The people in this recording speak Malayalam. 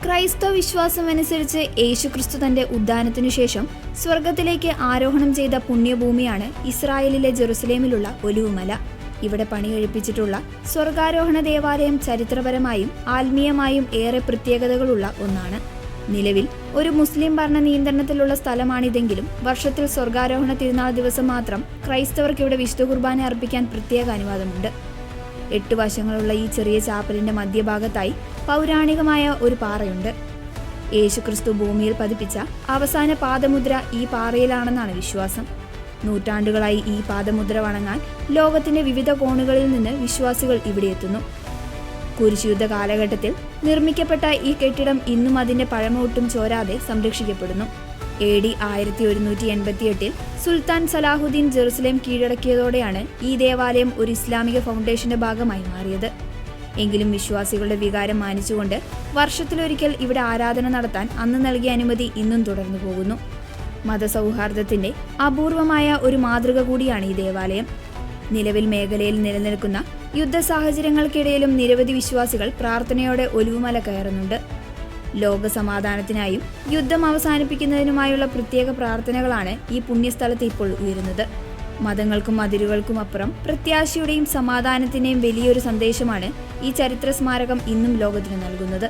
ക്രൈസ്തവ വിശ്വാസമനുസരിച്ച് യേശുക്രിസ്തു തന്റെ ഉദ്ധാനത്തിനു ശേഷം സ്വർഗത്തിലേക്ക് ആരോഹണം ചെയ്ത പുണ്യഭൂമിയാണ് ഇസ്രായേലിലെ ജെറുസലേമിലുള്ള ഒലിവുമല. ഇവിടെ പണി കഴിപ്പിച്ചിട്ടുള്ള സ്വർഗാരോഹണ ദേവാലയം ചരിത്രപരമായും ആത്മീയമായും ഏറെ പ്രത്യേകതകളുള്ള ഒന്നാണ്. നിലവിൽ ഒരു മുസ്ലിം ഭരണ നിയന്ത്രണത്തിലുള്ള സ്ഥലമാണിതെങ്കിലും വർഷത്തിൽ സ്വർഗാരോഹണ തിരുനാൾ ദിവസം മാത്രം ക്രൈസ്തവർക്ക് ഇവിടെ വിശുദ്ധ കുർബാന അർപ്പിക്കാൻ പ്രത്യേക അനുവാദമുണ്ട്. 8 വശങ്ങളുള്ള ഈ ചെറിയ ചാപ്പലിന്റെ മധ്യഭാഗത്തായി പൗരാണികമായ ഒരു പാറയുണ്ട്. യേശുക്രിസ്തു ഭൂമിയിൽ പതിപ്പിച്ച അവസാന പാദമുദ്ര ഈ പാറയിലാണെന്നാണ് വിശ്വാസം. നൂറ്റാണ്ടുകളായി ഈ പാദമുദ്ര വണങ്ങാൻ ലോകത്തിന്റെ വിവിധ കോണുകളിൽ നിന്ന് വിശ്വാസികൾ ഇവിടെ എത്തുന്നു. കുരിശുയുദ്ധ കാലഘട്ടത്തിൽ നിർമ്മിക്കപ്പെട്ട ഈ കെട്ടിടം ഇന്നും അതിന്റെ പഴമ ഒട്ടും ചോരാതെ സംരക്ഷിക്കപ്പെടുന്നു. AD 1188 സുൽത്താൻ സലാഹുദ്ദീൻ ജെറുസലേം കീഴടക്കിയതോടെയാണ് ഈ ദേവാലയം ഒരു ഇസ്ലാമിക ഫൗണ്ടേഷന്റെ ഭാഗമായി മാറിയത്. എങ്കിലും വിശ്വാസികളുടെ വികാരം മാനിച്ചുകൊണ്ട് വർഷത്തിലൊരിക്കൽ ഇവിടെ ആരാധന നടത്താൻ അന്ന് നൽകിയ അനുമതി ഇന്നും തുടർന്നു പോകുന്നു. മതസൗഹാർദ്ദത്തിന്റെ അപൂർവമായ ഒരു മാതൃക കൂടിയാണ് ഈ ദേവാലയം. നിലവിൽ മേഖലയിൽ നിലനിൽക്കുന്ന യുദ്ധ സാഹചര്യങ്ങൾക്കിടയിലും നിരവധി വിശ്വാസികൾ പ്രാർത്ഥനയോടെ ഒലിവുമല കയറുന്നുണ്ട്. ലോക സമാധാനത്തിനായും യുദ്ധം അവസാനിപ്പിക്കുന്നതിനുമായുള്ള പ്രത്യേക പ്രാർത്ഥനകളാണ് ഈ പുണ്യസ്ഥലത്ത് ഇപ്പോൾ ഉയരുന്നത്. മതങ്ങൾക്കും അതിരുകൾക്കും അപ്പുറം പ്രത്യാശയുടെയും സമാധാനത്തിന്റെയും വലിയൊരു സന്ദേശമാണ് ഈ ചരിത്ര സ്മാരകം ഇന്നും ലോകത്തിന് നൽകുന്നത്.